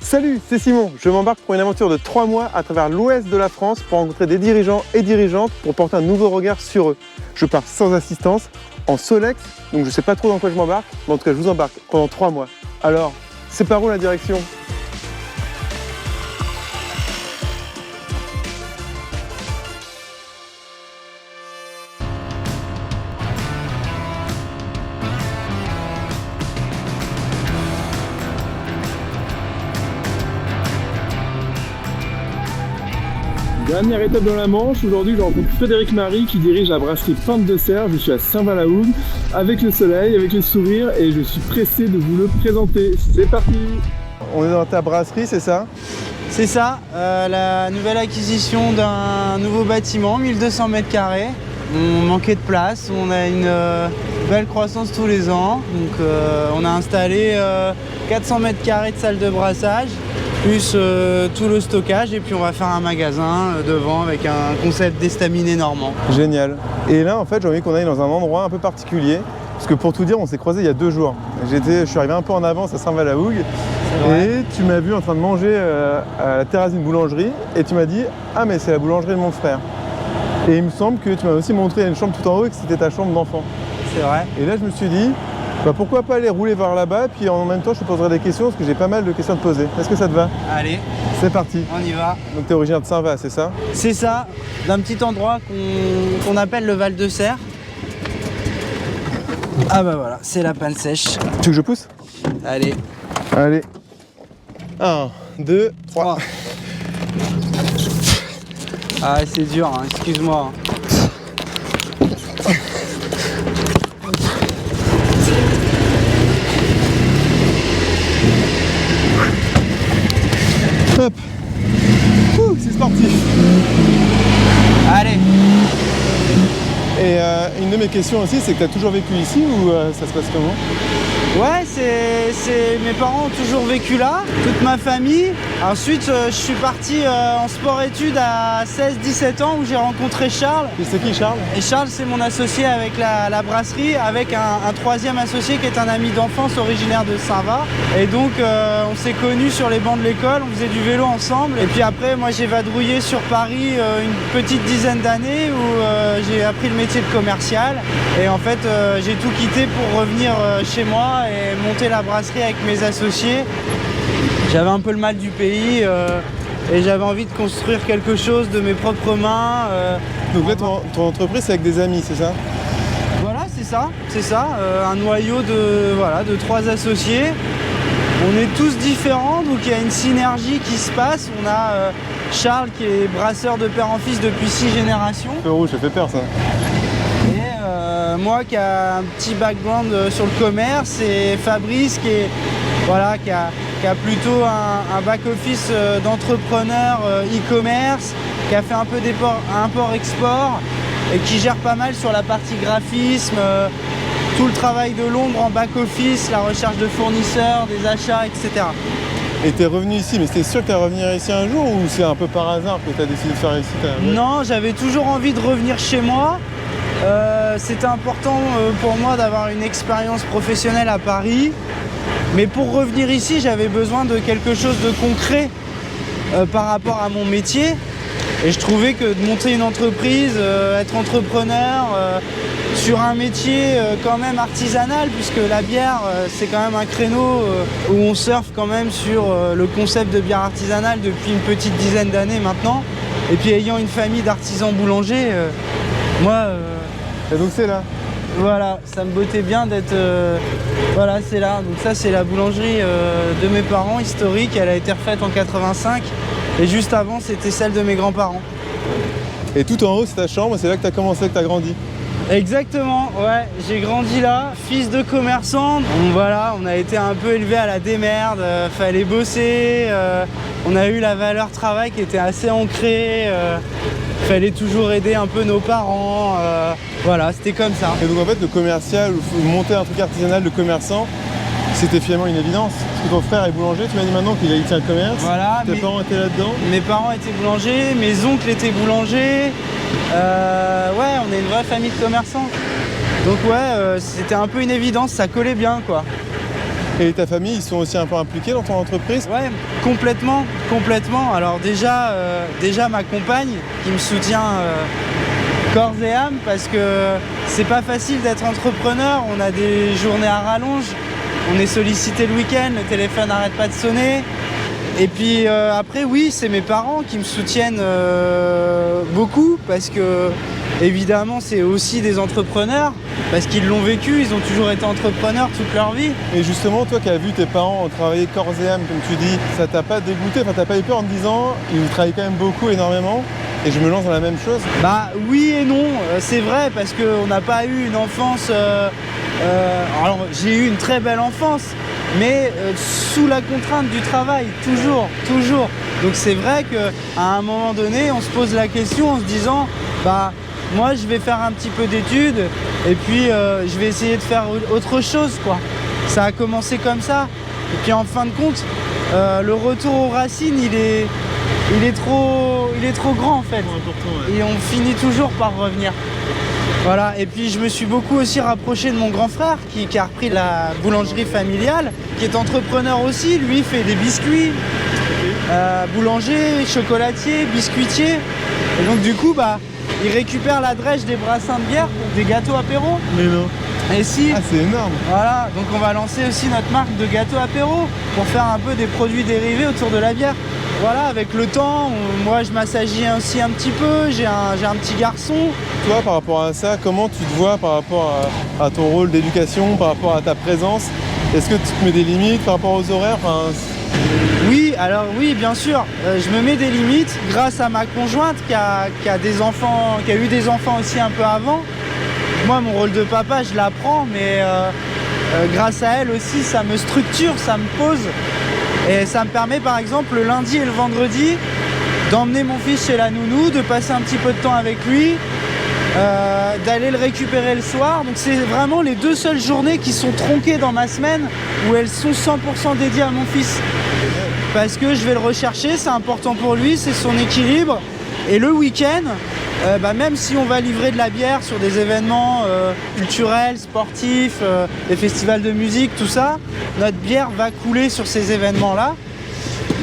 Salut, c'est Simon. Je m'embarque pour une aventure de 3 mois à travers l'ouest de la France pour rencontrer des dirigeants et dirigeantes pour porter un nouveau regard sur eux. Je pars sans assistance, en Solex, donc je sais pas trop dans quoi je m'embarque, mais en tout cas je vous embarque pendant 3 mois. Alors, c'est par où la direction ? Dernière étape dans la Manche, aujourd'hui je rencontre Frédéric Marie qui dirige la brasserie Pinte de Serre. Je suis à Saint-Val-la-Hougue, avec le soleil, avec le sourire, et je suis pressé de vous le présenter. C'est parti! On est dans ta brasserie, c'est ça? C'est ça, la nouvelle acquisition d'un nouveau bâtiment, 1200 mètres carrés. On manquait de place, on a une belle croissance tous les ans. Donc on a installé 400 mètres carrés de salle de brassage, plus tout le stockage, et puis on va faire un magasin devant avec un concept d'estaminet normand. Génial. Et là en fait j'ai envie qu'on aille dans un endroit un peu particulier, parce que pour tout dire on s'est croisés il y a 2 jours. Je suis arrivé un peu en avance à Saint-Val-la-Hougue, et tu m'as vu en train de manger à la terrasse d'une boulangerie, et tu m'as dit « Ah mais c'est la boulangerie de mon frère ». Et il me semble que tu m'as aussi montré une chambre tout en haut et que c'était ta chambre d'enfant. C'est vrai. Et là je me suis dit, bah, pourquoi pas aller rouler vers là-bas, puis en même temps je te poserai des questions, parce que j'ai pas mal de questions à te poser. Est-ce que ça te va? Allez, c'est parti. On y va. Donc tu es originaire de Saint-Val, c'est ça? C'est ça, d'un petit endroit qu'on appelle le Val de Serre. Ah bah voilà, c'est la panne sèche. Tu veux que je pousse? Allez. Allez. 1, 2, 3. Ah c'est dur, hein, excuse-moi. Hop. C'est sportif. Allez. Et une de mes questions aussi, c'est que tu as toujours vécu ici ou ça se passe comment? Ouais, mes parents ont toujours vécu là, toute ma famille. Ensuite, je suis parti en sport-études à 16-17 ans où j'ai rencontré Charles. Et c'est qui Charles? Et Charles, c'est mon associé avec la brasserie, avec un troisième associé qui est un ami d'enfance originaire de Saint-Va. Et donc, on s'est connus sur les bancs de l'école, on faisait du vélo ensemble. Et puis après, moi, j'ai vadrouillé sur Paris une petite dizaine d'années où j'ai appris le métier de commercial. Et en fait, j'ai tout quitté pour revenir chez moi et monter la brasserie avec mes associés. J'avais un peu le mal du pays et j'avais envie de construire quelque chose de mes propres mains. Donc là, ton entreprise, c'est avec des amis, c'est ça? Voilà, c'est ça. Un noyau de 3 associés. On est tous différents, donc il y a une synergie qui se passe. On a Charles qui est brasseur de père en fils depuis 6 générations. Le rouge, ça fait peur ça. Moi qui a un petit background sur le commerce, et Fabrice qui a plutôt un back-office d'entrepreneur e-commerce, qui a fait un peu d'import-export et qui gère pas mal sur la partie graphisme, tout le travail de l'ombre en back-office, la recherche de fournisseurs, des achats, etc. Et t'es revenu ici, mais c'était sûr que t'allais revenir ici un jour ou c'est un peu par hasard que t'as décidé de faire ici? Non, j'avais toujours envie de revenir chez moi. C'était important pour moi d'avoir une expérience professionnelle à Paris, mais pour revenir ici j'avais besoin de quelque chose de concret par rapport à mon métier, et je trouvais que de monter une entreprise, être entrepreneur sur un métier quand même artisanal, puisque la bière c'est quand même un créneau où on surfe quand même sur le concept de bière artisanale depuis une petite dizaine d'années maintenant, et puis ayant une famille d'artisans boulangers, moi et donc c'est là? Voilà, ça me bottait bien d'être... voilà, c'est là. Donc ça, c'est la boulangerie de mes parents, historique. Elle a été refaite en 85. Et juste avant, c'était celle de mes grands-parents. Et tout en haut, c'est ta chambre, c'est là que tu as commencé, que tu as grandi? Exactement, ouais. J'ai grandi là, fils de commerçant. Donc voilà, on a été un peu élevé à la démerde. Fallait bosser. On a eu la valeur travail qui était assez ancrée. Fallait toujours aider un peu nos parents, voilà, c'était comme ça. Et donc en fait le commercial, ou monter un truc artisanal de commerçant, c'était finalement une évidence. Parce que ton frère est boulanger, tu m'as dit maintenant qu'il tient le commerce. Voilà, tes parents étaient là-dedans? Mes parents étaient boulangers, mes oncles étaient boulangers. Ouais, on est une vraie famille de commerçants. Donc ouais, c'était un peu une évidence, ça collait bien quoi. Et ta famille, ils sont aussi un peu impliqués dans ton entreprise? Ouais, complètement. Alors déjà ma compagne qui me soutient corps et âme, parce que c'est pas facile d'être entrepreneur, on a des journées à rallonge, on est sollicité le week-end, le téléphone n'arrête pas de sonner. Et puis après oui, c'est mes parents qui me soutiennent beaucoup, parce que évidemment c'est aussi des entrepreneurs, parce qu'ils l'ont vécu, ils ont toujours été entrepreneurs toute leur vie. Et justement, toi qui as vu tes parents travailler corps et âme, comme tu dis, ça t'a pas dégoûté, enfin t'as pas eu peur en te disant ils travaillent quand même beaucoup, énormément, et je me lance dans la même chose? Bah oui et non, c'est vrai, parce qu'on n'a pas eu une enfance... alors j'ai eu une très belle enfance, mais sous la contrainte du travail, toujours. Donc c'est vrai qu'à un moment donné, on se pose la question en se disant, bah moi je vais faire un petit peu d'études, et puis je vais essayer de faire autre chose, quoi. Ça a commencé comme ça, et puis en fin de compte, le retour aux racines, il est trop grand en fait, et on finit toujours par revenir. Voilà, et puis je me suis beaucoup aussi rapproché de mon grand frère qui a repris la boulangerie familiale, qui est entrepreneur aussi. Lui fait des biscuits, boulanger, chocolatier, biscuitier. Et donc du coup, bah, il récupère la drèche des brassins de bière pour des gâteaux apéro. Mais non. Et si. Ah, c'est énorme. Voilà, donc on va lancer aussi notre marque de gâteaux apéro pour faire un peu des produits dérivés autour de la bière. Voilà, avec le temps, moi je m'assagis aussi un petit peu, j'ai un petit garçon. Toi, par rapport à ça, comment tu te vois par rapport à ton rôle d'éducation, par rapport à ta présence? Est-ce que tu te mets des limites par rapport aux horaires? Oui, alors oui, bien sûr, je me mets des limites grâce à ma conjointe qui a eu des enfants aussi un peu avant. Moi, mon rôle de papa, je l'apprends, mais grâce à elle aussi, ça me structure, ça me pose. Et ça me permet par exemple le lundi et le vendredi d'emmener mon fils chez la nounou, de passer un petit peu de temps avec lui, d'aller le récupérer le soir. Donc c'est vraiment les 2 seules journées qui sont tronquées dans ma semaine où elles sont 100% dédiées à mon fils. Parce que je vais le rechercher, c'est important pour lui, c'est son équilibre. Et le week-end, même si on va livrer de la bière sur des événements culturels, sportifs, des festivals de musique, tout ça, notre bière va couler sur ces événements-là.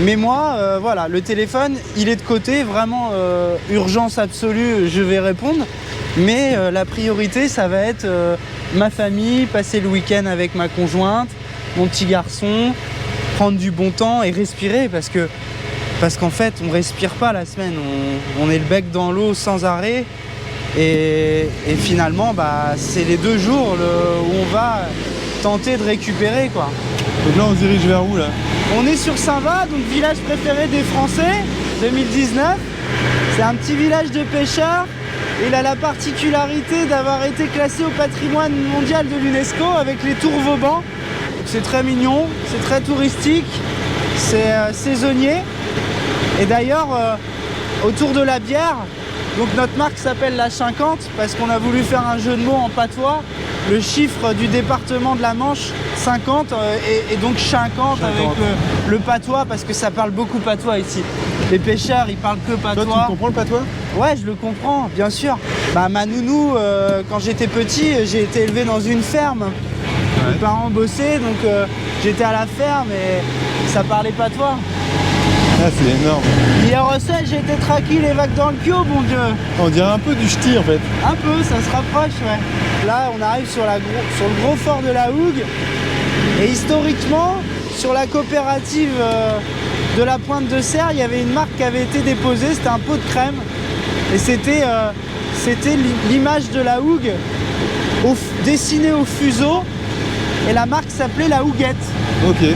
Mais moi, voilà, le téléphone, il est de côté, vraiment urgence absolue, je vais répondre. Mais la priorité, ça va être ma famille, passer le week-end avec ma conjointe, mon petit garçon, prendre du bon temps et respirer, parce qu'en fait, on respire pas la semaine, on est le bec dans l'eau sans arrêt. Et finalement, bah, c'est les 2 jours où on va tenter de récupérer, quoi. Donc là, on se dirige vers où, là? On est sur Saint-Va, donc village préféré des Français, 2019. C'est un petit village de pêcheurs. Il a la particularité d'avoir été classé au patrimoine mondial de l'UNESCO avec les tours Vauban. C'est très mignon, c'est très touristique, c'est saisonnier. Et d'ailleurs, autour de la bière, donc notre marque s'appelle la 50 parce qu'on a voulu faire un jeu de mots en patois. Le chiffre du département de la Manche, 50, et donc 50 avec le patois, parce que ça parle beaucoup patois ici. Les pêcheurs, ils parlent que patois. Toi, tu comprends le patois? Ouais, je le comprends, bien sûr. Bah, ma nounou, quand j'étais petit, j'ai été élevé dans une ferme. Ouais. Mes parents bossaient, donc j'étais à la ferme et ça parlait patois. Ah, c'est énorme. Hier au sel, j'ai été traquer les vagues dans le kio, mon Dieu. On dirait un peu du ch'ti, en fait. Un peu, ça se rapproche, ouais. Là, on arrive sur le gros fort de la Hougue. Et historiquement, sur la coopérative de la Pointe de Serre, il y avait une marque qui avait été déposée, c'était un pot de crème. Et c'était l'image de la Hougue dessinée au fuseau. Et la marque s'appelait la Houguette. Ok.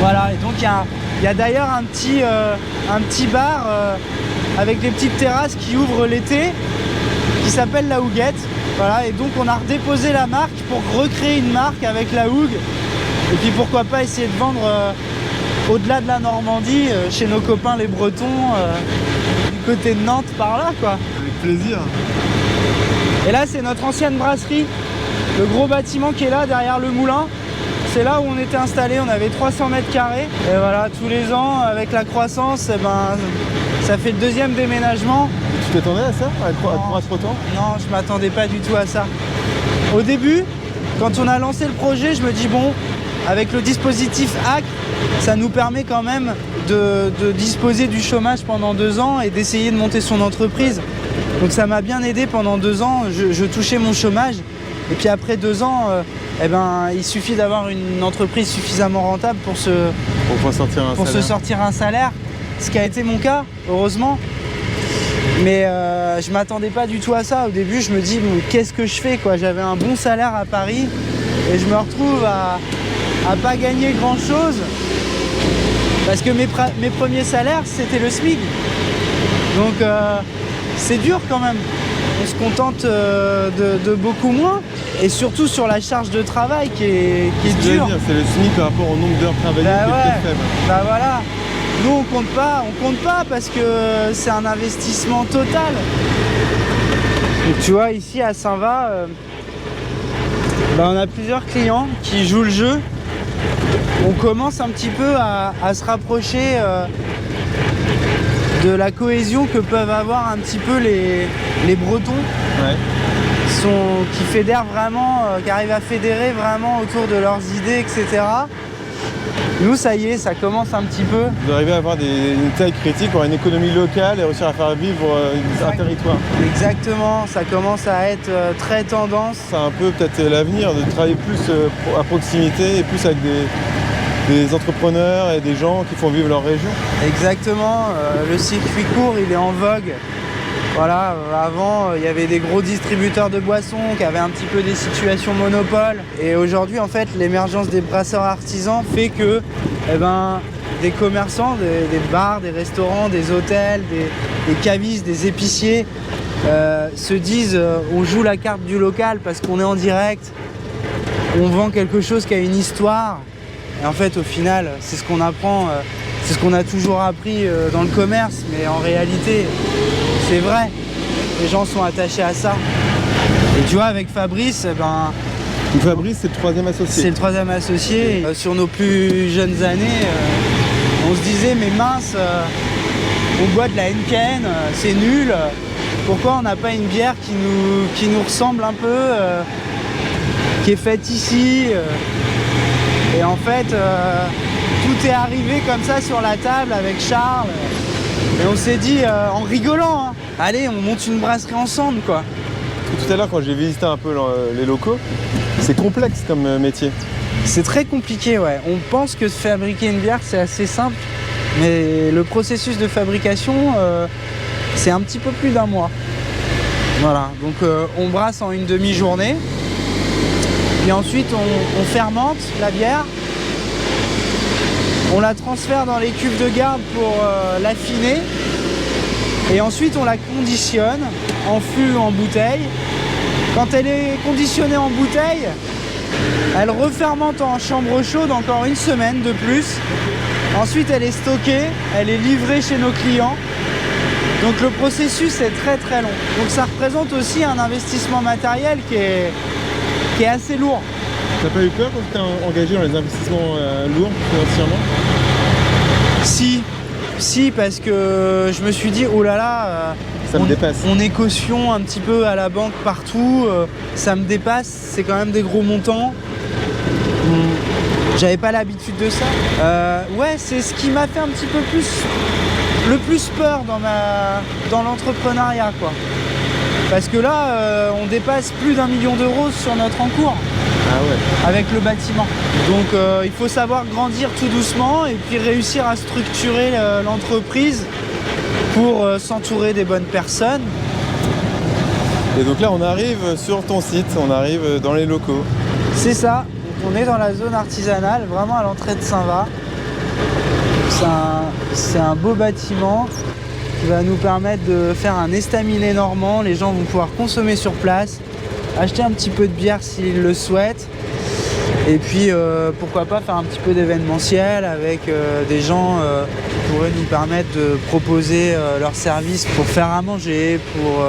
Voilà, et donc il y a d'ailleurs un petit bar avec des petites terrasses qui ouvrent l'été, qui s'appelle la Houguette. Voilà, et donc on a redéposé la marque pour recréer une marque avec la Hougue. Et puis pourquoi pas essayer de vendre au-delà de la Normandie, chez nos copains les Bretons, du côté de Nantes par là, quoi. Avec plaisir. Et là c'est notre ancienne brasserie, le gros bâtiment qui est là derrière le moulin. C'est là où on était installé, on avait 300 mètres carrés. Et voilà, tous les ans, avec la croissance, ça fait le 2e déménagement. Tu t'attendais à ça, à croître autant? Non, je m'attendais pas du tout à ça. Au début, quand on a lancé le projet, je me dis bon, avec le dispositif ACRE, ça nous permet quand même de disposer du chômage pendant 2 ans et d'essayer de monter son entreprise. Donc ça m'a bien aidé pendant 2 ans, je touchais mon chômage. Et puis après 2 ans, il suffit d'avoir une entreprise suffisamment rentable pour se sortir un salaire. Ce qui a été mon cas, heureusement. Mais je m'attendais pas du tout à ça. Au début, je me dis, qu'est-ce que je fais quoi? J'avais un bon salaire à Paris et je me retrouve à pas gagner grand-chose. Parce que mes premiers salaires, c'était le SMIC. Donc c'est dur quand même. On se contente de beaucoup moins. Et surtout sur la charge de travail qui est dure. C'est le SMIC par rapport au nombre d'heures travaillées qui est très faible. Bah voilà. Nous on compte pas parce que c'est un investissement total. Donc, tu vois ici à Saint-Va, on a plusieurs clients qui jouent le jeu. On commence un petit peu à se rapprocher de la cohésion que peuvent avoir un petit peu les Bretons. Ouais. Qui fédèrent vraiment, qui arrivent à fédérer vraiment autour de leurs idées, etc. Nous, ça y est, ça commence un petit peu. Vous arrivez à avoir une taille critique pour une économie locale et réussir à faire vivre un territoire. Exactement, ça commence à être très tendance. C'est un peu peut-être l'avenir de travailler plus à proximité et plus avec des entrepreneurs et des gens qui font vivre leur région. Exactement, le circuit court, il est en vogue. Voilà, avant, il y avait des gros distributeurs de boissons qui avaient un petit peu des situations monopole. Et aujourd'hui, en fait, l'émergence des brasseurs artisans fait que des commerçants, des bars, des restaurants, des hôtels, des cavistes, des épiciers se disent on joue la carte du local parce qu'on est en direct, on vend quelque chose qui a une histoire. Et en fait, au final, c'est ce qu'on apprend, c'est ce qu'on a toujours appris dans le commerce, mais en réalité, c'est vrai, les gens sont attachés à ça. Et tu vois, avec Fabrice, Fabrice, c'est le 3e associé. C'est le 3e associé. Sur nos plus jeunes années, on se disait, mais mince, on boit de la Heineken, c'est nul. Pourquoi on n'a pas une bière qui nous ressemble un peu, qui est faite ici Et en fait, tout est arrivé comme ça sur la table avec Charles. Et on s'est dit, en rigolant, hein, allez, on monte une brasserie ensemble, quoi. Tout à l'heure, quand j'ai visité un peu les locaux, c'est complexe comme métier. C'est très compliqué, ouais. On pense que fabriquer une bière, c'est assez simple. Mais le processus de fabrication, c'est un petit peu plus d'1 mois. Voilà, donc on brasse en une demi-journée. Puis ensuite, on fermente la bière. On la transfère dans les cuves de garde pour l'affiner. Et ensuite, on la conditionne en fût ou en bouteille. Quand elle est conditionnée en bouteille, elle refermente en chambre chaude encore 1 semaine de plus. Ensuite, elle est stockée, elle est livrée chez nos clients. Donc le processus est très très long. Donc ça représente aussi un investissement matériel qui est assez lourd. T'as pas eu peur quand tu t'es engagé dans les investissements lourds financièrement? Si, parce que je me suis dit, oh là là, ça me dépasse. On est caution un petit peu à la banque partout, ça me dépasse, c'est quand même des gros montants. J'avais pas l'habitude de ça. Ouais, c'est ce qui m'a fait un petit peu le plus peur dans l'entrepreneuriat, quoi. Parce que là, on dépasse plus d'1 million d'euros sur notre encours. Ah ouais. Avec le bâtiment. Donc il faut savoir grandir tout doucement et puis réussir à structurer l'entreprise pour s'entourer des bonnes personnes. Et donc là, on arrive sur ton site, on arrive dans les locaux. C'est ça. Donc, on est dans la zone artisanale, vraiment à l'entrée de Saint-Va. C'est un beau bâtiment qui va nous permettre de faire un estaminet normand. Les gens vont pouvoir consommer sur place, acheter un petit peu de bière s'ils le souhaitent. Et puis pourquoi pas faire un petit peu d'événementiel avec des gens qui pourraient nous permettre de proposer leurs services pour faire à manger, pour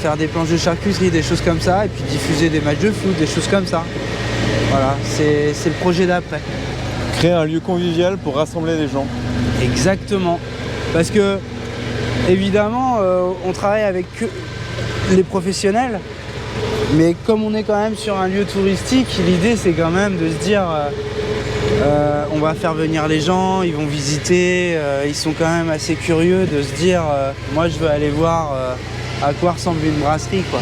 faire des planches de charcuterie, des choses comme ça, et puis diffuser des matchs de foot, des choses comme ça. Voilà, c'est le projet d'après. Créer un lieu convivial pour rassembler les gens. Exactement. Parce que, évidemment, on travaille avec les professionnels, mais comme on est quand même sur un lieu touristique, l'idée c'est quand même de se dire On va faire venir les gens, ils vont visiter, ils sont quand même assez curieux de se dire moi je veux aller voir à quoi ressemble une brasserie, quoi.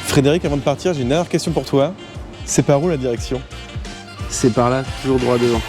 Frédéric, avant de partir, j'ai une dernière question pour toi. C'est par où la direction? C'est par là, toujours droit devant.